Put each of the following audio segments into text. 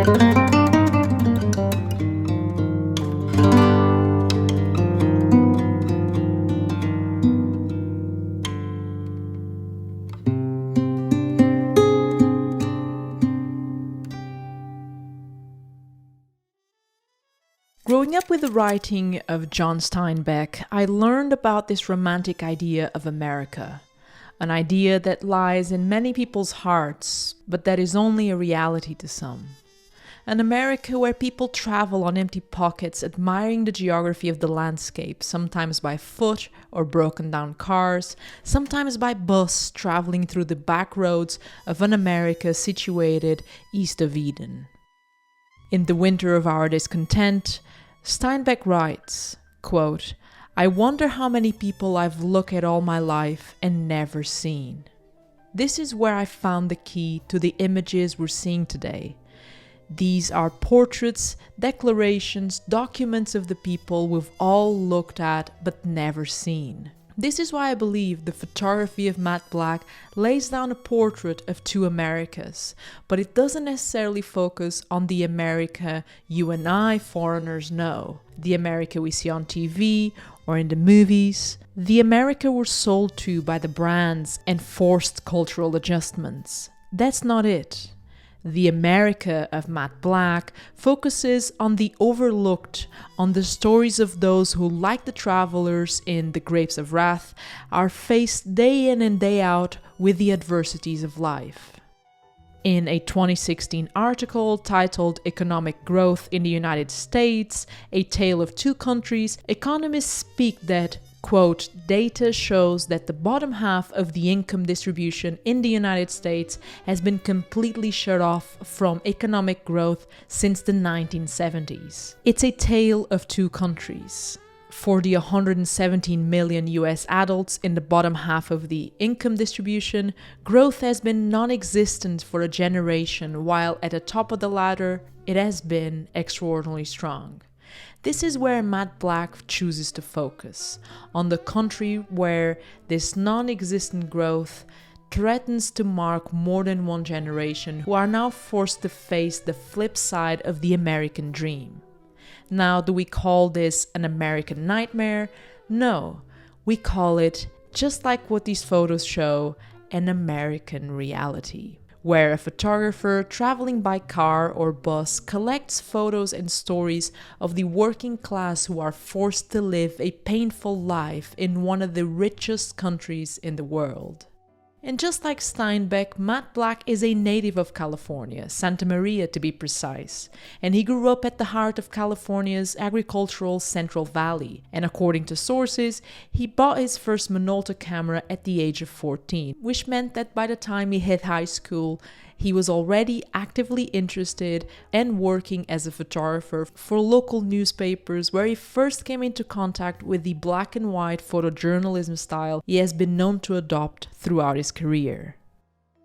Growing up with the writing of John Steinbeck, I learned about this romantic idea of America, an idea that lies in many people's hearts, but that is only a reality to some. An America where people travel on empty pockets, admiring the geography of the landscape, sometimes by foot or broken down cars, sometimes by bus traveling through the back roads of an America situated east of Eden. In The Winter of Our Discontent, Steinbeck writes, quote, "I wonder how many people I've looked at all my life and never seen." This is where I found the key to the images we're seeing today. These are portraits, declarations, documents of the people we've all looked at but never seen. This is why I believe the photography of Matt Black lays down a portrait of two Americas, but it doesn't necessarily focus on the America you and I foreigners know, the America we see on TV or in the movies, the America we're sold to by the brands and forced cultural adjustments. That's not it. The America of Matt Black focuses on the overlooked, on the stories of those who, like the travelers in The Grapes of Wrath, are faced day in and day out with the adversities of life. In a 2016 article titled "Economic Growth in the United States, A Tale of Two Countries," economists speak that, quote, "data shows that the bottom half of the income distribution in the United States has been completely shut off from economic growth since the 1970s. It's a tale of two countries. For the 117 million US adults in the bottom half of the income distribution, growth has been non-existent for a generation, while at the top of the ladder, it has been extraordinarily strong." This is where Matt Black chooses to focus, on the country where this non-existent growth threatens to mark more than one generation who are now forced to face the flip side of the American dream. Now, do we call this an American nightmare? No, we call it, just like what these photos show, an American reality, where a photographer traveling by car or bus collects photos and stories of the working class who are forced to live a painful life in one of the richest countries in the world. And just like Steinbeck, Matt Black is a native of California, Santa Maria to be precise, and he grew up at the heart of California's agricultural Central Valley, and according to sources, he bought his first Minolta camera at the age of 14, which meant that by the time he hit high school, he was already actively interested and working as a photographer for local newspapers, where he first came into contact with the black and white photojournalism style he has been known to adopt throughout his career.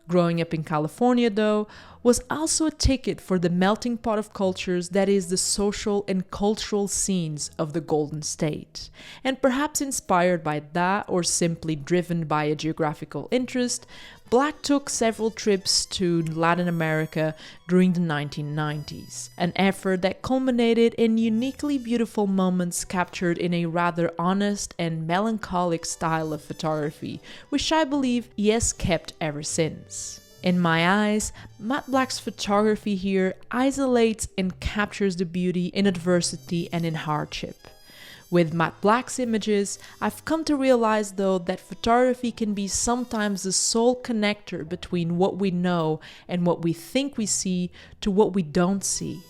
Growing up in California, though, was also a ticket for the melting pot of cultures that is the social and cultural scenes of the Golden State. And perhaps inspired by that, or simply driven by a geographical interest, Black took several trips to Latin America during the 1990s, an effort that culminated in uniquely beautiful moments captured in a rather honest and melancholic style of photography, which I believe he has kept ever since. In my eyes, Matt Black's photography here isolates and captures the beauty in adversity and in hardship. With Matt Black's images, I've come to realize though that photography can be sometimes the sole connector between what we know and what we think we see to what we don't see.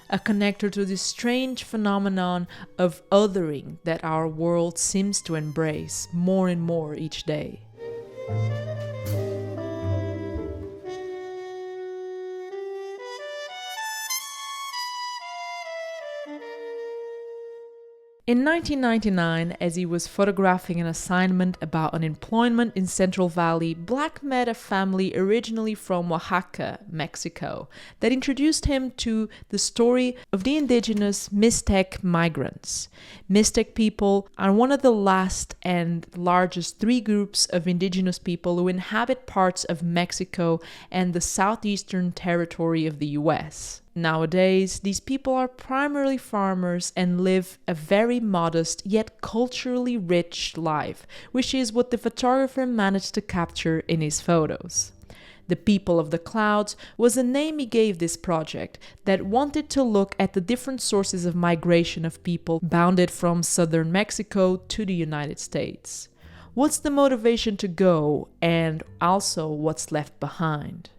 A connector to this strange phenomenon of othering that our world seems to embrace more and more each day. In 1999, as he was photographing an assignment about unemployment in Central Valley, Black met a family originally from Oaxaca, Mexico, that introduced him to the story of the indigenous Mixtec migrants. Mixtec people are one of the last and largest three groups of indigenous people who inhabit parts of Mexico and the southeastern territory of the US. Nowadays, these people are primarily farmers and live a very modest yet culturally rich life, which is what the photographer managed to capture in his photos. The People of the Clouds was a name he gave this project that wanted to look at the different sources of migration of people bounded from southern Mexico to the United States. What's the motivation to go, and also what's left behind?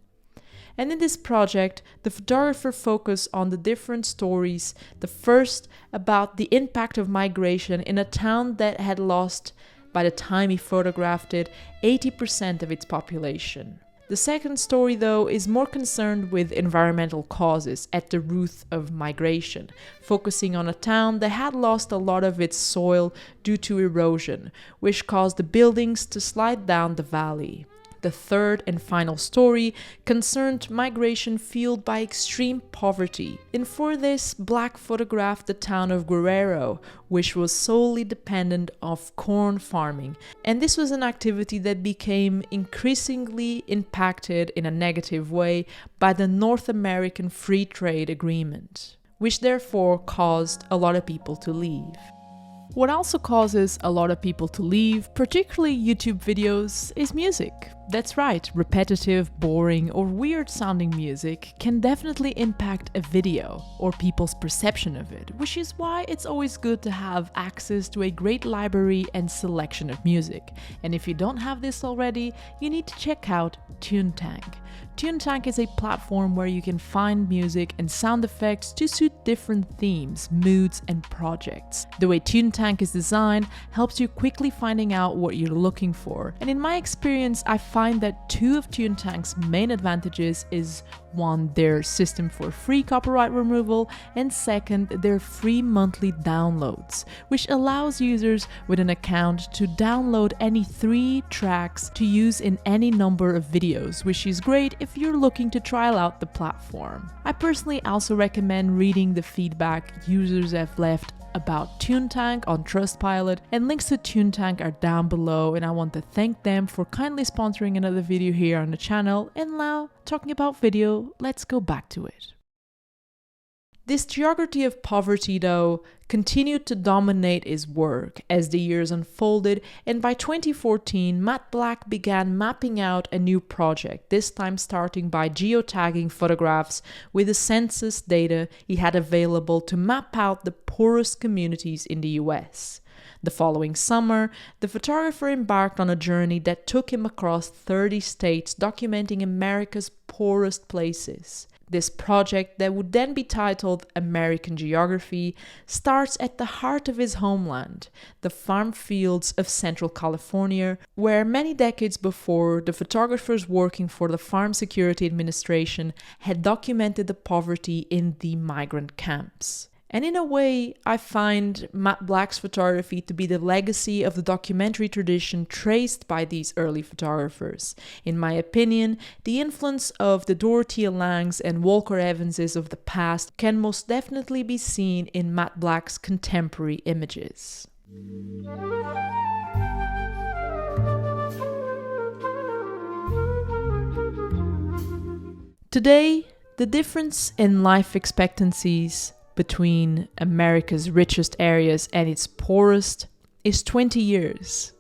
And in this project, the photographer focused on the different stories. The first about the impact of migration in a town that had lost, by the time he photographed it, 80% of its population. The second story, though, is more concerned with environmental causes at the root of migration, focusing on a town that had lost a lot of its soil due to erosion, which caused the buildings to slide down the valley. The third and final story concerned migration fueled by extreme poverty, and for this, Black photographed the town of Guerrero, which was solely dependent of corn farming, and this was an activity that became increasingly impacted in a negative way by the North American Free Trade Agreement, which therefore caused a lot of people to leave. What also causes a lot of people to leave, particularly YouTube videos, is music. That's right, repetitive, boring, or weird sounding music can definitely impact a video or people's perception of it, which is why it's always good to have access to a great library and selection of music. And if you don't have this already, you need to check out Tunetank. Tunetank is a platform where you can find music and sound effects to suit different themes, moods, and projects. The way Tunetank is designed helps you quickly finding out what you're looking for. And in my experience, I find that two of Tunetank's main advantages is one, their system for free copyright removal, and second, their free monthly downloads, which allows users with an account to download any 3 tracks to use in any number of videos, which is great if you're looking to trial out the platform. I personally also recommend reading the feedback users have left about Tunetank on Trustpilot, and links to Tunetank are down below, and I want to thank them for kindly sponsoring another video here on the channel. And now, talking about video, let's go back to it. This geography of poverty, though, continued to dominate his work as the years unfolded, and by 2014, Matt Black began mapping out a new project, this time starting by geotagging photographs with the census data he had available to map out the poorest communities in the US. The following summer, the photographer embarked on a journey that took him across 30 states, documenting America's poorest places. This project, that would then be titled American Geography, starts at the heart of his homeland, the farm fields of Central California, where many decades before, the photographers working for the Farm Security Administration had documented the poverty in the migrant camps. And in a way, I find Matt Black's photography to be the legacy of the documentary tradition traced by these early photographers. In my opinion, the influence of the Dorothea Langes and Walker Evanses of the past can most definitely be seen in Matt Black's contemporary images. Today, the difference in life expectancies between America's richest areas and its poorest is 20 years.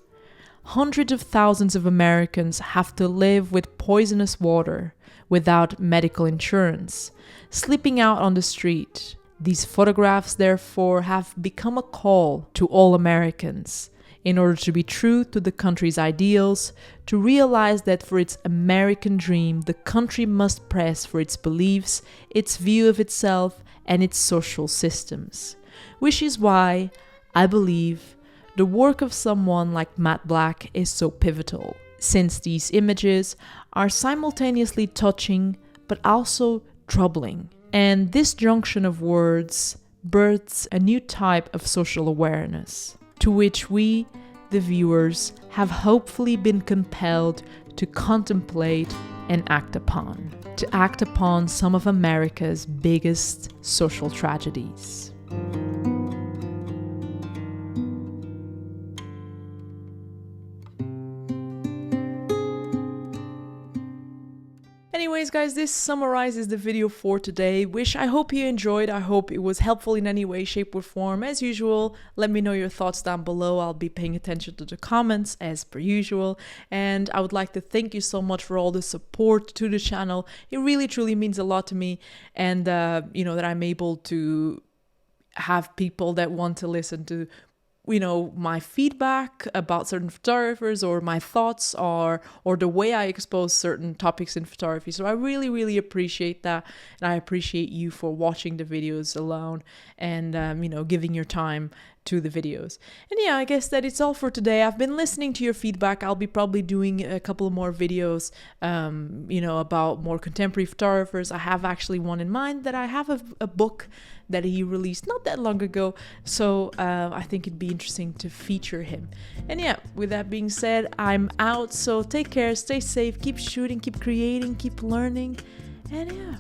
Hundreds of thousands of Americans have to live with poisonous water, without medical insurance, sleeping out on the street. These photographs, therefore, have become a call to all Americans, in order to be true to the country's ideals, to realize that for its American dream, the country must press for its beliefs, its view of itself, and its social systems. Which is why I believe the work of someone like Matt Black is so pivotal, since these images are simultaneously touching but also troubling. And this junction of words births a new type of social awareness, to which we, the viewers, have hopefully been compelled to contemplate and act upon. To act upon some of America's biggest social tragedies. Anyways guys, this summarizes the video for today. I hope you enjoyed. I hope it was helpful in any way, shape, or form. As usual, let me know your thoughts down below. I'll be paying attention to the comments as per usual. And I would like to thank you so much for all the support to the channel. It really truly means a lot to me. And that I'm able to have people that want to listen to my feedback about certain photographers, or my thoughts, or the way I expose certain topics in photography. So I really, really appreciate that. And I appreciate you for watching the videos alone and, giving your time to the videos. And yeah, I guess that it's all for today. I've been listening to your feedback. I'll be probably doing a couple more videos, about more contemporary photographers. I have actually one in mind that I have a book that he released not that long ago. So I think it'd be interesting to feature him. And yeah, with that being said, I'm out. So take care, stay safe, keep shooting, keep creating, keep learning. And yeah.